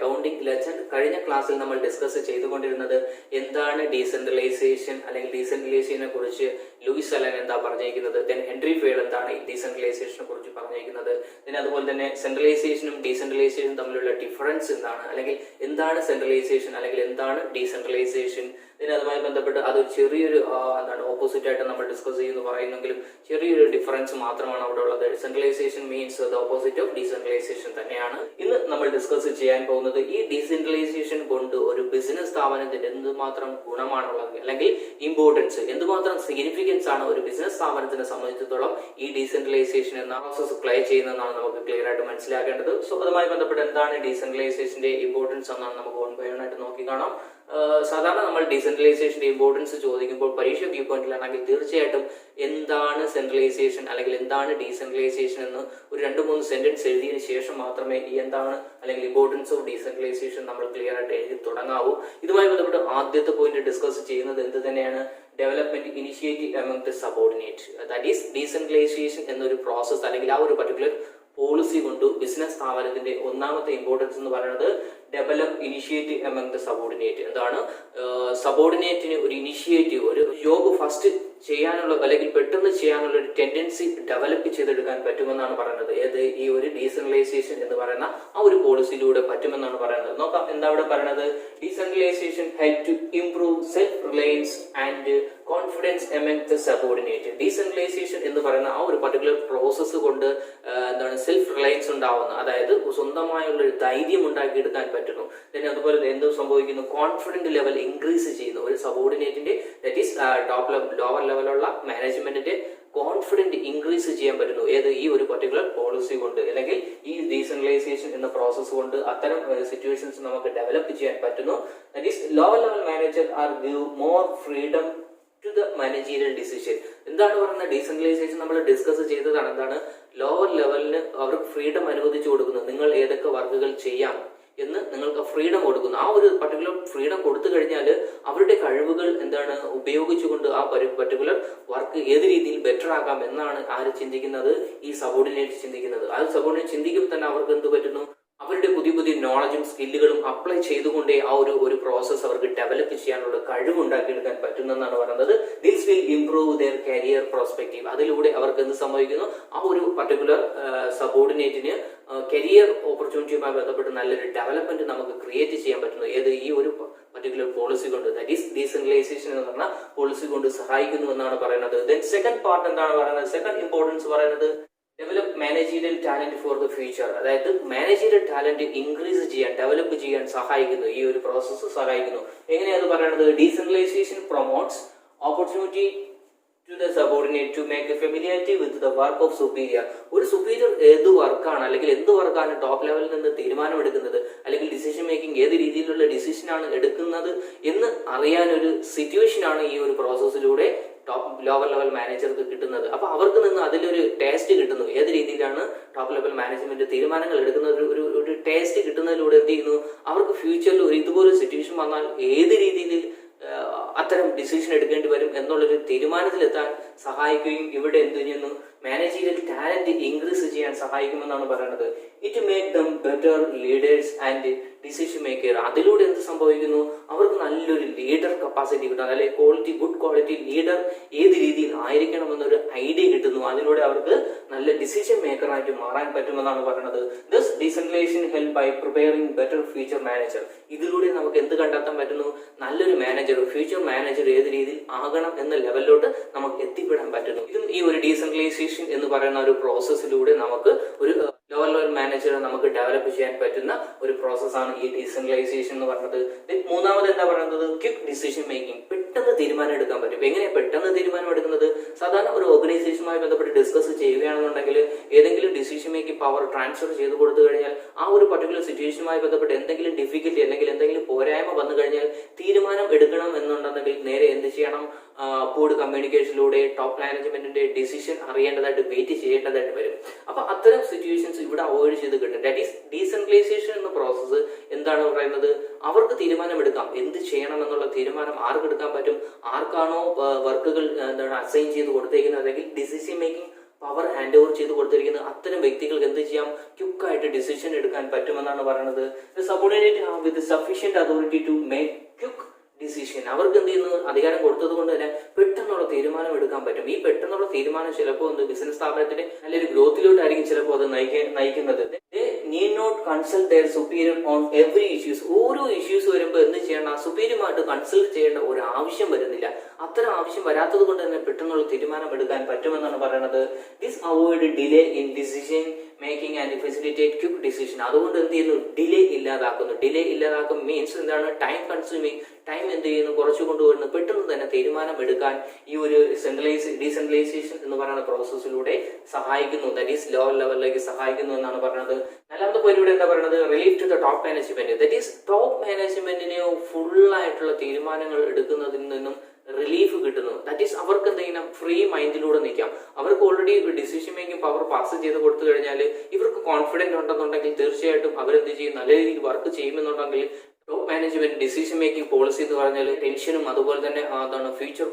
Accounting legend. കഴിഞ്ഞ ക്ലാസ്സിൽ നമ്മൾ ഡിസ്കസ് ചെയ്തുകൊണ്ടിരുന്നത് എന്താണ് ഡീസെൻട്രലൈസേഷൻ അല്ലെങ്കിൽ ഡീസെൻട്രലൈസേഷനെ കുറിച്ച് ലൂയിസ് അലൻ എന്താ പറഞ്ഞിരിക്കുന്നത്, ദെൻ ഹെൻറി ഫേഡ് എന്താണ് ഈ ഡീസെൻട്രലൈസേഷനെ കുറിച്ച് പറഞ്ഞിരിക്കുന്നത്, then അതുപോലെ തന്നെ സെൻട്രലൈസേഷനും ഡീസെൻട്രലൈസേഷനും തമ്മിലുള്ള ഡിഫറൻസ് എന്താണ്, അല്ലെങ്കിൽ എന്താണ് സെൻട്രലൈസേഷൻ അല്ലെങ്കിൽ എന്താണ് ഡീസെൻട്രലൈസേഷൻ, then അതുമായി ബന്ധപ്പെട്ട് അത് ചെറിയൊരു എന്താണ് ഓപ്പോസിറ്റ് ആയിട്ട് നമ്മൾ ഡിസ്കസ് ചെയ്യുന്നു പറയുന്നെങ്കിലും ചെറിയൊരു ഡിഫറൻസ് മാത്രമാണ് അവിടെ ഉള്ളത്. Centralisation means the opposite of decentralisation തന്നെയാണ്. ഇന്ന് നമ്മൾ ഡിസ്കസ് ചെയ്യാൻ പോകുന്നത് ഈ ഡീസെൻട്രലൈസേഷൻ കൊണ്ട് ഒരു ബിസിനസ് സ്ഥാപനത്തിന് എന്തുമാത്രം ഗുണമാണുള്ളത് അല്ലെങ്കിൽ ഇമ്പോർട്ടൻസ്, എന്തുമാത്രം സിഗ്നിഫിക്കൻസ് ആണ് ഒരു ബിസിനസ് സ്ഥാപനത്തിനെ സംബന്ധിച്ചിടത്തോളം ഈ ഡീസെൻട്രലൈസേഷൻ എന്ന പ്രോസസ് പ്ലേ ചെയ്യുന്നതെന്നാണ് നമുക്ക് ക്ലിയർ ആയിട്ട് മനസ്സിലാക്കേണ്ടത്. സോ അതുമായി ബന്ധപ്പെട്ട് എന്താണ് ഡീസെൻട്രലൈസേഷന്റെ ഇമ്പോർട്ടൻസ് എന്നാണ് നമുക്ക് വൺ ബൈ വൺ ആയിട്ട് നോക്കി കാണാം. സാധാരണ നമ്മൾ ഡീസെൻട്രലൈസേഷന്റെ ഇമ്പോർട്ടൻസ് ചോദിക്കുമ്പോൾ പരീക്ഷ വ്യൂ പോയിന്റിലാണെങ്കിൽ തീർച്ചയായിട്ടും എന്താണ് സെൻട്രലൈസേഷൻ അല്ലെങ്കിൽ എന്താണ് ഡീസെൻട്രലൈസേഷൻ എന്ന് ഒരു 2-3 സെന്റൻസ് എഴുതിയതിനു ശേഷം മാത്രമേ ഈ എന്താണ് അല്ലെങ്കിൽ ഇമ്പോർട്ടൻസ് ഓഫ് ഡീസെൻട്രലൈസേഷൻ നമ്മൾ ക്ലിയർ ആയിട്ട് എഴുതി തുടങ്ങാവൂ. ഇതുമായി ബന്ധപ്പെട്ട് ആദ്യത്തെ പോയിന്റ് ഡിസ്കസ് ചെയ്യുന്നത് എന്ത് തന്നെയാണ്, development initiative among the subordinate. That is decentralisation എന്നൊരു പ്രോസസ് അല്ലെങ്കിൽ ആ ഒരു പർട്ടിക്കുലർ പോളിസി കൊണ്ട് ബിസിനസ് സ്ഥാപനത്തിന്റെ ഒന്നാമത്തെ ഇമ്പോർട്ടൻസ് എന്ന് പറയുന്നത് develop initiative among the subordinate. എന്താണ് സബോർഡിനേറ്റിന് ഒരു ഇനിഷ്യേറ്റീവ്, ഒരു ജോബ് ഫസ്റ്റ് ചെയ്യാനുള്ള അല്ലെങ്കിൽ പെട്ടെന്ന് ചെയ്യാനുള്ള ഒരു ടെൻഡൻസി ഡെവലപ്പ് ചെയ്തെടുക്കാൻ പറ്റുമെന്നാണ് പറയുന്നത്. ഏത് ഈ ഒരു ഡീസെൻട്രലൈസേഷൻ എന്ന് പറയുന്ന ആ ഒരു പോളിസിയിലൂടെ പറ്റുമെന്നാണ് പറയുന്നത്. നോക്കാം എന്താ അവിടെ പറയുന്നത്. Decentralisation help to improve self reliance and confidence among the subordinate. Decentralisation എന്ന് പറയുന്ന ആ ഒരു പർട്ടിക്കുലർ പ്രോസസ്സ് കൊണ്ട് എന്താണ് സെൽഫ് റിലയൻസ് ഉണ്ടാവുന്നത്, അതായത് സ്വന്തമായുള്ള ഒരു ധൈര്യം ഉണ്ടാക്കിയെടുക്കാൻ പറ്റുന്നു. പിന്നെ അതുപോലെ എന്ത് സംഭവിക്കുന്നു, കോൺഫിഡന്റ് ലെവൽ ഇൻക്രീസ് ചെയ്യുന്നു. ഒരു സബോർഡിനേറ്റിന്റെ ദാറ്റ് ഈസ് ലോവർ ലെവലുള്ള മാനേജ്മെന്റിന്റെ കോൺഫിഡന്റ് ഇൻക്രീസ് ചെയ്യാൻ പറ്റുന്നു. ഏത് ഈ ഒരു പർട്ടിക്കുലർ പോളിസി കൊണ്ട് അല്ലെങ്കിൽ ഈ ഡീസെൻട്രലൈസേഷൻ എന്ന പ്രോസസ് കൊണ്ട് അത്തരം സിറ്റുവേഷൻസ് നമുക്ക് ഡെവലപ്പ് ചെയ്യാൻ പറ്റുന്നു. That is lower level manager are give more freedom to the managerial decision. എന്താണ് പറയുന്നത്, ഡീസെൻട്രലൈസേഷൻ നമ്മൾ ഡിസ്കസ് ചെയ്തതാണ്. എന്താണ് ലോവർ ലെവലിന് അവർക്ക് ഫ്രീഡം അനുവദിച്ചു കൊടുക്കുന്നത്, നിങ്ങൾ ഏതൊക്കെ വർക്കുകൾ ചെയ്യാം എന്ന് നിങ്ങൾക്ക് ഫ്രീഡം കൊടുക്കുന്നു. ആ ഒരു പർട്ടിക്കുലർ ഫ്രീഡം കൊടുത്തു കഴിഞ്ഞാൽ അവരുടെ കഴിവുകൾ എന്താണ് ഉപയോഗിച്ചുകൊണ്ട് ആ പർട്ടിക്കുലർ വർക്ക് ഏത് രീതിയിൽ ബെറ്റർ ആക്കാം എന്നാണ് ആര് ചിന്തിക്കുന്നത്, ഈ സബോർഡിനേറ്റ് ചിന്തിക്കുന്നത്. ആ സബോർഡിനേറ്റ് ചിന്തിക്കുമ്പോൾ തന്നെ അവർക്ക് എന്ത് പറ്റുന്നു, അവരുടെ പുതിയ പുതിയ നോളജും സ്കില്ലുകളും അപ്ലൈ ചെയ്തുകൊണ്ടേ ആ ഒരു പ്രോസസ് അവർക്ക് ഡെവലപ്പ് ചെയ്യാനുള്ള കഴിവ് ഉണ്ടാക്കിയെടുക്കാൻ പറ്റുന്നെന്നാണ് പറയുന്നത്. This will improve their career prospective. അതിലൂടെ അവർക്ക് എന്ത് സംഭവിക്കുന്നു, ആ ഒരു പർട്ടിക്കുലർ സബോർഡിനേറ്റിന് കരിയർ ഓപ്പർച്യൂണിറ്റിയുമായി ബന്ധപ്പെട്ട് നല്ലൊരു ഡെവലപ്മെന്റ് നമുക്ക് ക്രിയേറ്റ് ചെയ്യാൻ പറ്റുന്നു. ഏത് ഈ ഒരു പർട്ടിക്കുലർ പോളിസി കൊണ്ട്, ദാറ്റ് ഈസ് ഡീസെൻട്രലൈസേഷൻ എന്ന് പറഞ്ഞ പോളിസി കൊണ്ട് സഹായിക്കുന്നു എന്നാണ് പറയുന്നത്. ദെൻ സെക്കൻഡ് പാർട്ട് എന്താണ് പറയുന്നത്, സെക്കൻഡ് ഇമ്പോർട്ടൻസ് പറയുന്നത് develop managerial talent for the future. അതായത് മാനേജീരിയൽ ടാലന്റ് ഇൻക്രീസ് ചെയ്യാൻ, ഡെവലപ്പ് ചെയ്യാൻ സഹായിക്കുന്നു, ഈ ഒരു പ്രോസസ്സ് സഹായിക്കുന്നു. എങ്ങനെയാണ് പറയുന്നത്, decentralisation promotes opportunity to the subordinate to make a familiarity with the work of superior. ഒരു സുപ്പീരിയർ ഏത് വർക്കാണ് അല്ലെങ്കിൽ എന്ത് വർക്കാണ് ടോപ്പ് ലെവലിൽ നിന്ന് തീരുമാനമെടുക്കുന്നത് അല്ലെങ്കിൽ ഡിസിഷൻ മേക്കിംഗ് ഏത് രീതിയിലുള്ള ഡിസിഷനാണ് എടുക്കുന്നത് എന്ന് അറിയാൻ ഒരു സിറ്റുവേഷൻ ആണ് ഈ ഒരു പ്രോസസ്സിലൂടെ ലോവർ ലെവൽ മാനേജർക്ക് കിട്ടുന്നത്. അപ്പൊ അവർക്ക് നിന്ന് അതിലൊരു ടേസ്റ്റ് കിട്ടുന്നു, ഏത് രീതിയിലാണ് ടോപ്പ് ലെവൽ മാനേജ്മെന്റ് തീരുമാനങ്ങൾ എടുക്കുന്ന ഒരു ടേസ്റ്റ് കിട്ടുന്നതിലൂടെ എന്ത് ചെയ്യുന്നു, അവർക്ക് ഫ്യൂച്ചറിൽ ഒരു ഇതുപോലൊരു സിറ്റുവേഷൻ വന്നാൽ ഏത് രീതിയിൽ അത്തരം ഡിസിഷൻ എടുക്കേണ്ടി വരും എന്നുള്ളൊരു തീരുമാനത്തിലെത്താൻ സഹായിക്കുകയും ഇവിടെ എന്ത് ചെയ്യുന്നു, മാനേജീരിയൽ ടാലന്റ് ഇൻക്രീസ് ചെയ്യാൻ സഹായിക്കുമെന്നാണ് പറയുന്നത്. It make them better leaders and decision maker. അതിലൂടെ എന്ത് സംഭവിക്കുന്നു, അവർക്ക് നല്ലൊരു ലീഡർ കപ്പാസിറ്റി കിട്ടും, അല്ലെങ്കിൽ ഗുഡ് ക്വാളിറ്റി ലീഡർ ഏത് രീതിയിൽ ആയിരിക്കണം എന്നൊരു ഐഡിയ കിട്ടുന്നു. അതിലൂടെ അവർക്ക് നല്ല ഡിസിഷൻ മേക്കറായിട്ട് മാറാൻ പറ്റുമെന്നാണ് പറയുന്നത്. This decentralisation help by preparing better future manager. ഇതിലൂടെ നമുക്ക് എന്ത് കണ്ടെത്താൻ പറ്റുന്നു, നല്ലൊരു മാനേജർ, ഫ്യൂച്ചർ മാനേജർ ഏത് രീതിയിൽ ആകണം എന്ന ലെവലിലോട്ട് നമുക്ക് എത്തിപ്പെടാൻ പറ്റുന്നു. ഇതും ഈ ഒരു ഡീസെൻട്രലൈസേഷൻ എന്ന് പറയുന്ന ഒരു പ്രോസസ്സിലൂടെ നമുക്ക് ഒരു ലോവർ ലെവൽ മാനേജറെ നമുക്ക് ഡെവലപ്പ് ചെയ്യാൻ പറ്റുന്ന ഒരു പ്രോസസ്സാണ് ഈ ഡീസെൻട്രലൈസേഷൻ എന്ന് പറയുന്നത്. മൂന്നാമത് എന്താ പറയുന്നത്, ക്വിക്ക് ഡിസിഷൻ മേക്കിംഗ്. പെട്ടെന്ന് തീരുമാനം എടുക്കാൻ പറ്റും. എങ്ങനെ പെട്ടെന്ന് തീരുമാനം എടുക്കുന്നത്, സാധാരണ ഒരു ഓർഗനൈസേഷനുമായി ബന്ധപ്പെട്ട് ഡിസ്കസ് ചെയ്യുകയാണെന്നുണ്ടെങ്കിൽ ഏതെങ്കിലും ഡിസിഷൻ മേക്കിംഗ് പവർ ട്രാൻസ്ഫർ ചെയ്ത് കൊടുത്തു കഴിഞ്ഞാൽ ആ ഒരു പർട്ടിക്കുലർ സിറ്റുവേഷനുമായി ബന്ധപ്പെട്ട് എന്തെങ്കിലും ഡിഫിക്കൽറ്റി അല്ലെങ്കിൽ എന്തെങ്കിലും പോരായ്മ വന്നു കഴിഞ്ഞാൽ തീരുമാനം എടുക്കണം എന്നുണ്ടെങ്കിൽ നേരെ എന്ത് ചെയ്യണം, അപ്പോഴ് കമ്മ്യൂണിക്കേഷനിലൂടെ ടോപ്പ് മാനേജ്മെന്റിന്റെ ഡിസിഷൻ അറിയേണ്ടതായിട്ട് വെയിറ്റ് ചെയ്യേണ്ടതായിട്ട് വരും. അപ്പൊ അത്തരം സിറ്റുവേഷൻസ് ഇവിടെ അവോയ്ഡ് ചെയ്ത് കിട്ടും. ദാറ്റ് ഈസ് ഡീസെൻട്രലൈസേഷൻ എന്ന പ്രോസസ്സ് എന്താണ് പറയുന്നത്, അവർക്ക് തീരുമാനമെടുക്കാം, എന്ത് ചെയ്യണം എന്നുള്ള തീരുമാനം ആർക്കെടുക്കാൻ പറ്റും, ആർക്കാണോ വർക്കുകൾ എന്താണ് അസൈൻ ചെയ്ത് കൊടുത്തേക്കുന്നത് അല്ലെങ്കിൽ decision making power hand over ചെയ്ത് കൊടുത്തിരിക്കുന്നത്. അത്തരം വ്യക്തികൾക്ക് എന്ത് ചെയ്യാം, ക്വിക്കായിട്ട് ഡിസിഷൻ എടുക്കാൻ പറ്റുമെന്നാണ് പറയുന്നത്. Subordinate with sufficient authority to make quick decision. അവർക്ക് എന്ത് ചെയ്യുന്നു, അധികാരം കൊടുത്തത് കൊണ്ട് തന്നെ പെട്ടെന്നുള്ള തീരുമാനം എടുക്കാൻ പറ്റും. ഈ പെട്ടെന്നുള്ള തീരുമാനം ചിലപ്പോൾ ബിസിനസ് സ്ഥാപനത്തിന്റെ നല്ലൊരു ഗ്രോത്തിലോട്ടായിരിക്കും ചിലപ്പോൾ അത് നയിക്കുന്നത്. Need not consult their superior on every issues. ഓരോ ഇഷ്യൂസ് വരുമ്പോൾ എന്ത് ചെയ്യേണ്ട, സുപ്പീരിയറുമായിട്ട് കൺസൾട്ട് ചെയ്യേണ്ട ഒരു ആവശ്യം വരുന്നില്ല. അത്തരം ആവശ്യം വരാത്തത് കൊണ്ട് തന്നെ പെട്ടെന്നുള്ള തീരുമാനം എടുക്കാൻ പറ്റുമെന്നാണ് പറയുന്നത്. This avoid delay in decision making and facilitate quick decision. അതുകൊണ്ട് എന്ത് ചെയ്യുന്നു, ഡിലേ ഇല്ലാതാക്കുന്നു. ഡിലേ ഇല്ലാതാക്കും മീൻസ് എന്താണ്, ടൈം കൺസ്യൂമിങ്, ടൈം എന്ത് ചെയ്യുന്നു, കുറച്ചു കൊണ്ടുവരുന്നു. പെട്ടെന്ന് തന്നെ തീരുമാനം എടുക്കാൻ ഈ ഒരു ഡീസെൻട്രലൈസേഷൻ എന്ന് പറയുന്ന പ്രോസസ്സിലൂടെ സഹായിക്കുന്നു. ദാറ്റ് ഈസ് ലോ ലെവലിലേക്ക് സഹായിക്കുന്നു എന്നാണ് പറയുന്നത്. നാലാമത്തെ പോയിന്റ് ഇവിടെ എന്താ പറയുന്നത്, relief to the top management. That is top മാനേജ്മെന്റിന് ഫുള്ളായിട്ടുള്ള തീരുമാനങ്ങൾ എടുക്കുന്നതിൽ നിന്നും റിലീഫ് കിട്ടുന്നു. ദാറ്റ് ഈസ് അവർക്ക് എന്തെങ്കിലും ഫ്രീ മൈൻഡിലൂടെ നിൽക്കാം. അവർക്ക് already decision making power pass ചെയ്ത് കൊടുത്തു കഴിഞ്ഞാൽ ഇവർക്ക് കോൺഫിഡന്റ് ഉണ്ടെന്നുണ്ടെങ്കിൽ തീർച്ചയായിട്ടും അവരെന്ത് ചെയ്യും, നല്ല രീതിയിൽ വർക്ക് ചെയ്യുമെന്നുണ്ടെങ്കിൽ top management decision making policy എന്ന് പറഞ്ഞാൽ ടെൻഷനും അതുപോലെ തന്നെ ഫ്യൂച്ചർ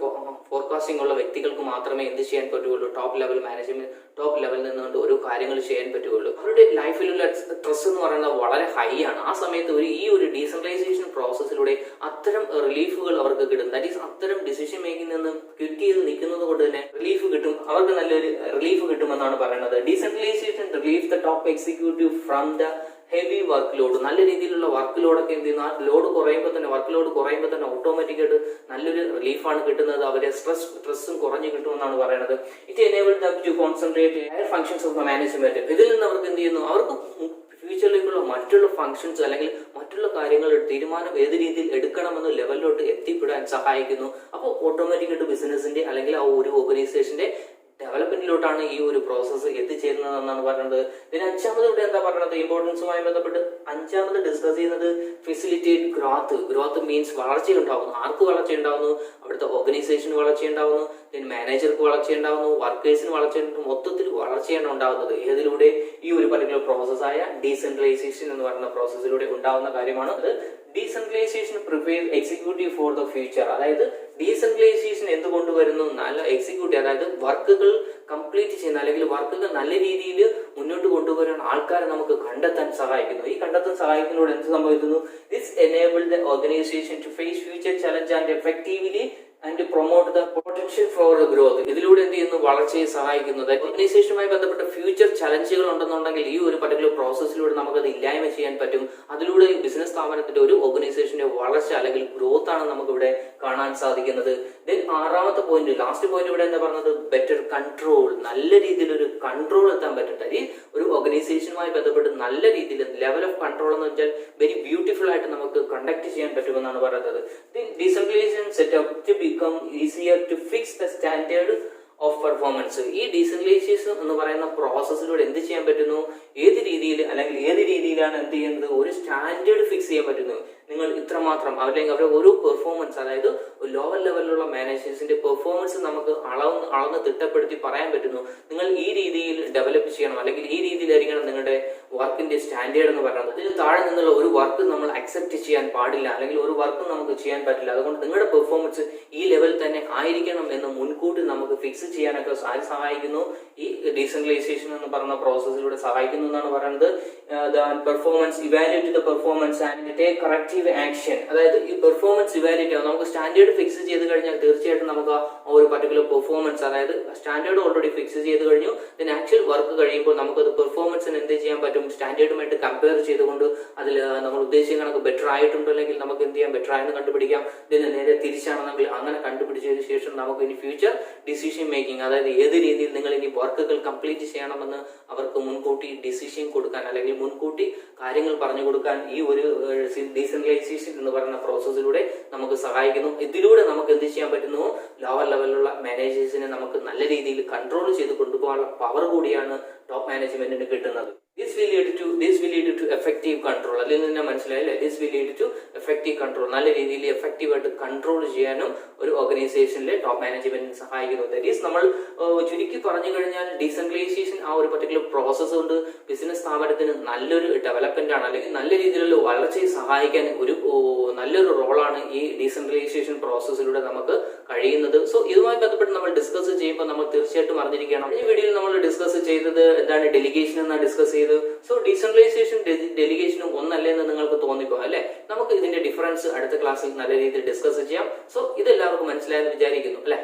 ഫോർകാസ്റ്റിംഗ് ഉള്ള വ്യക്തികൾക്ക് മാത്രമേ എന്ത് ചെയ്യാൻ പറ്റുള്ളൂ, ടോപ്പ് ലെവൽ മാനേജ്മെന്റ് ടോപ്പ് ലെവലിൽ നിന്നുകൊണ്ട് ഓരോ കാര്യങ്ങൾ ചെയ്യാൻ പറ്റുള്ളൂ. അവരുടെ ലൈഫിലുള്ള സ്ട്രെസ് എന്ന് പറയുന്നത് വളരെ ഹൈ ആണ്. ആ സമയത്ത് ഈ ഒരു ഡീസെൻട്രലൈസേഷൻ പ്രോസസ്സിലൂടെ അത്തരം റിലീഫുകൾ അവർക്ക് കിട്ടും. ദാറ്റ് ഈസ് അത്തരം ഡിസിഷൻ മേക്കിംഗ് നിന്ന് ക്വിറ്റ് ചെയ്ത് നിൽക്കുന്നത് കൊണ്ട് തന്നെ റിലീഫ് കിട്ടും, അവർക്ക് നല്ലൊരു റിലീഫ് കിട്ടുമെന്നാണ് പറയുന്നത്. Decentralisation relief the top executive from the heavy work load. നല്ല രീതിയിലുള്ള വർക്ക് ലോഡൊക്കെ എന്ത് ചെയ്യുന്നു, ആ ലോഡ് കുറയുമ്പോൾ തന്നെ വർക്ക് ലോഡ് കുറയുമ്പോൾ തന്നെ ഓട്ടോമാറ്റിക്കായിട്ട് നല്ലൊരു റിലീഫാണ് കിട്ടുന്നത്. അവരെ സ്ട്രെസ്സും കുറഞ്ഞു കിട്ടുമെന്നാണ് പറയുന്നത്. It enable them to concentrate higher functions of the management. ഇതിൽ നിന്ന് അവർക്ക് എന്ത് ചെയ്യുന്നു, അവർക്ക് ഫ്യൂച്ചറിലേക്കുള്ള മറ്റുള്ള ഫങ്ഷൻസ് അല്ലെങ്കിൽ മറ്റുള്ള കാര്യങ്ങൾ തീരുമാനം ഏത് രീതിയിൽ എടുക്കണമെന്ന ലെവലിലോട്ട് എത്തിപ്പെടാൻ സഹായിക്കുന്നു. അപ്പോൾ ഓട്ടോമാറ്റിക്കായിട്ട് ബിസിനസിന്റെ അല്ലെങ്കിൽ ആ ഒരു ഓർഗനൈസേഷന്റെ ഡെവലപ്മെന്റിലോട്ടാണ് ഈ ഒരു പ്രോസസ്സ് എത്തിച്ചേരുന്നത് എന്നാണ് പറയുന്നത്. ഇതിന് അഞ്ചാമത് ഇവിടെ എന്താ പറയുന്നത്, ഇമ്പോർട്ടൻസുമായി ബന്ധപ്പെട്ട് അഞ്ചാമത് ഡിസ്കസ് ചെയ്യുന്നത് ഫെസിലിറ്റേറ്റ് ഗ്രോത്ത്. ഗ്രോത്ത് മീൻസ് വളർച്ച ഉണ്ടാവുന്നു. ആർക്ക് വളർച്ച ഉണ്ടാവുന്നു, അവിടുത്തെ ഓർഗനൈസേഷന് വളർച്ച ഉണ്ടാവുന്നു, മാനേജർക്ക് വളർച്ച ഉണ്ടാവുന്നു, വർക്കേഴ്സിന് വളർച്ച, മൊത്തത്തിൽ വളർച്ചയാണ് ഉണ്ടാവുന്നത്. ഏതിലൂടെ, ഈ ഒരു പർട്ടിക്കുലർ പ്രോസസ്സായ ഡീസെൻട്രലൈസേഷൻ എന്ന് പറയുന്ന പ്രോസസ്സിലൂടെ ഉണ്ടാവുന്ന കാര്യമാണ്. അത് decentralisation prepare executive for the future. അതായത് ഡീസെൻട്രലൈസേഷൻ എന്തുകൊണ്ട് വരുന്നു, നല്ല എക്സിക്യൂട്ടീവ്, അതായത് വർക്കുകൾ കംപ്ലീറ്റ് ചെയ്യുന്ന അല്ലെങ്കിൽ വർക്കുകൾ നല്ല രീതിയിൽ മുന്നോട്ട് കൊണ്ടുവരാൻ ആൾക്കാരെ നമുക്ക് കണ്ടെത്താൻ സഹായിക്കുന്നു. ഈ കണ്ടെത്താൻ സഹായിക്കുന്നതോടെ എന്ത് സംഭവിക്കുന്നു, this enable the organisation to face future challenge and effectively and promote the potential for growth. ഇതിലൂടെ എന്ത് ചെയ്യുന്നു, വളർച്ചയെ സഹായിക്കുന്നത്. ഓർഗനൈസേഷനുമായി ബന്ധപ്പെട്ട ഫ്യൂച്ചർ ചലഞ്ചുകൾ ഉണ്ടെന്നുണ്ടെങ്കിൽ ഈ ഒരു പർട്ടിക്കുലർ പ്രോസസ്സിലൂടെ നമുക്കത് ഇല്ലായ്മ ചെയ്യാൻ പറ്റും. അതിലൂടെ ബിസിനസ് സ്ഥാപനത്തിന്റെ ഒരു ഓർഗനൈസേഷന്റെ വളർച്ച അല്ലെങ്കിൽ ഗ്രോത്ത് ആണ് നമുക്ക് ഇവിടെ കാണാൻ സാധിക്കുന്നത്. ദെൻ ആറാമത്തെ പോയിന്റ്, ലാസ്റ്റ് പോയിന്റ് ഇവിടെ എന്താ പറഞ്ഞത്, ബെറ്റർ കൺട്രോൾ. നല്ല രീതിയിൽ ഒരു കൺട്രോൾ എത്താൻ പറ്റും. ഒരു ഓർഗനൈസേഷനുമായി ബന്ധപ്പെട്ട് നല്ല രീതിയിൽ ലെവൽ ഓഫ് കൺട്രോൾ എന്ന് വെച്ചാൽ വെരി ബ്യൂട്ടിഫുൾ ആയിട്ട് നമുക്ക് കണ്ടക്ട് ചെയ്യാൻ പറ്റുമെന്നാണ് പറയുന്നത്. Decentralisation setup to become easier to fix the standard of performance. ഈ ഡീസെൻട്രലൈസേഷൻ എന്ന് പറയുന്ന പ്രോസസ്സിലൂടെ എന്ത് ചെയ്യാൻ പറ്റുന്നു, ഏത് രീതിയിലാണ് എന്ത് ചെയ്യുന്നത്, ഒരു സ്റ്റാൻഡേർഡ് ഫിക്സ് ചെയ്യാൻ പറ്റുന്നു. നിങ്ങൾ ഇത്രമാത്രം അല്ലെങ്കിൽ അവരുടെ ഓരോ പെർഫോമൻസ്, അതായത് ലോവർ ലെവലിലുള്ള മാനേജേഴ്സിന്റെ പെർഫോമൻസ് നമുക്ക് അളന്ന് തിട്ടപ്പെടുത്തി പറയാൻ പറ്റുന്നു. നിങ്ങൾ ഈ രീതിയിൽ ഡെവലപ്പ് ചെയ്യണം അല്ലെങ്കിൽ ഈ രീതിയിലായിരിക്കണം നിങ്ങളുടെ വർക്കിന്റെ സ്റ്റാൻഡേർഡ് എന്ന് പറയുന്നത്. ഇതിന് താഴെ നിന്നുള്ള ഒരു വർക്ക് നമ്മൾ അക്സെപ്റ്റ് ചെയ്യാൻ പാടില്ല അല്ലെങ്കിൽ ഒരു വർക്കും നമുക്ക് ചെയ്യാൻ പറ്റില്ല. അതുകൊണ്ട് നിങ്ങളുടെ പെർഫോമൻസ് ഈ ലെവൽ തന്നെ ആയിരിക്കണം എന്ന് മുൻകൂട്ടി നമുക്ക് ഫിക്സ് ചെയ്യാനൊക്കെ സഹായിക്കുന്നു. ഈ ഡീസെൻട്രലൈസേഷൻ എന്ന് പറയുന്ന പ്രോസസ്സിലൂടെ സഹായിക്കുന്നു എന്നാണ് പറയുന്നത്. Performance evaluate the performance and take corrective action. അതായത് ഈ പെർഫോമൻസ് ഇവാലുവേറ്റ് ആവും. നമുക്ക് സ്റ്റാൻഡേർഡ് ഫിക്സ് ചെയ്ത് കഴിഞ്ഞാൽ തീർച്ചയായിട്ടും നമുക്ക് ആ ഒരു പർട്ടിക്കുലർ പെർഫോമൻസ്, അതായത് സ്റ്റാൻഡേർഡ് ഓൾറെഡി ഫിക്സ് ചെയ്ത് കഴിഞ്ഞു, then ആക്ച്വൽ വർക്ക് കഴിയുമ്പോൾ നമുക്കത് പെർഫോമൻസിന് എന്ത് ചെയ്യാൻ പറ്റും, സ്റ്റാൻഡേർഡുമായിട്ട് കമ്പയർ ചെയ്തുകൊണ്ട് അതിൽ നമ്മൾ ഉദ്ദേശിക്കുന്ന കണക്ക് ബെറ്റർ ആയിട്ടുണ്ടോ അല്ലെങ്കിൽ നമുക്ക് എന്ത് ചെയ്യാം, ബെറ്റർ ആയെന്ന് കണ്ടുപിടിക്കാം. ഇതിന് നേരെ തിരിച്ചാണെന്നെങ്കിൽ അങ്ങനെ കണ്ടുപിടിച്ചതിന് ശേഷം നമുക്ക് ഇനി ഫ്യൂച്ചർ ഡിസിഷൻ മേക്കിംഗ്, അതായത് ഏത് രീതിയിൽ നിങ്ങൾ ഇനി വർക്കുകൾ കംപ്ലീറ്റ് ചെയ്യണമെന്ന് അവർക്ക് മുൻകൂട്ടി ഡിസിഷൻ കൊടുക്കാൻ അല്ലെങ്കിൽ മുൻകൂട്ടി കാര്യങ്ങൾ പറഞ്ഞു കൊടുക്കാൻ ഈ ഒരു ഡീസെൻട്രലൈസേഷൻ എന്ന് പറയുന്ന പ്രോസസ്സിലൂടെ നമുക്ക് സഹായിക്കുന്നു. ഇതിലൂടെ നമുക്ക് എന്ത് ചെയ്യാൻ പറ്റുന്നു, ലോവർ ലെവലിലുള്ള മാനേജേഴ്സിനെ നമുക്ക് നല്ല രീതിയിൽ കൺട്രോൾ ചെയ്ത് കൊണ്ടുപോകാനുള്ള പവർ കൂടിയാണ് ടോപ്പ് മാനേജ്മെന്റിന് കിട്ടുന്നത്. This will lead to effective control. അതിൽ നിന്ന് മനസ്സിലായില്ലേ, this will lead to effective control. നല്ല രീതിയിൽ എഫക്റ്റീവ് ആയിട്ട് കൺട്രോൾ ചെയ്യാനും ഒരു ഓർഗനൈസേഷനിലെ ടോപ്പ് മാനേജ്മെന്റിന് സഹായിക്കുന്നു. ദാറ്റ് ഈസ് നമ്മൾ ചുരുക്കി പറഞ്ഞു കഴിഞ്ഞാൽ ഡീസെൻട്രലൈസേഷൻ ആ ഒരു പർട്ടിക്കുലർ പ്രോസസ്സ് കൊണ്ട് ബിസിനസ് സ്ഥാപനത്തിന് നല്ലൊരു ഡെവലപ്മെന്റ് ആണ് അല്ലെങ്കിൽ നല്ല രീതിയിലുള്ള വളർച്ചയെ സഹായിക്കാൻ ഒരു നല്ല നല്ലൊരു റോളാണ് ഈ ഡീസെൻട്രലൈസേഷൻ പ്രോസസ്സിലൂടെ നമുക്ക് കഴിയുന്നത്. സോ ഇതുമായി ബന്ധപ്പെട്ട് നമ്മൾ ഡിസ്കസ് ചെയ്യുമ്പോൾ നമ്മൾ തീർച്ചയായിട്ടും അറിഞ്ഞിരിക്കണം. ഈ വീഡിയോയിൽ നമ്മൾ ഡിസ്കസ് ചെയ്തത് എന്താണ്, ഡെലിഗേഷൻ എന്നാണ് ഡിസ്കസ് ചെയ്ത്. സോ ഡീസെൻട്രലൈസേഷൻ ഡെലിഗേഷനും ഒന്നല്ലേ എന്ന് നിങ്ങൾക്ക് തോന്നിപ്പോ അല്ലെ? നമുക്ക് ഇതിന്റെ ഡിഫറൻസ് അടുത്ത ക്ലാസ്സിൽ നല്ല രീതിയിൽ ഡിസ്കസ് ചെയ്യാം. സോ ഇതെല്ലാവർക്കും മനസ്സിലായെന്ന് വിചാരിക്കുന്നു അല്ലെ?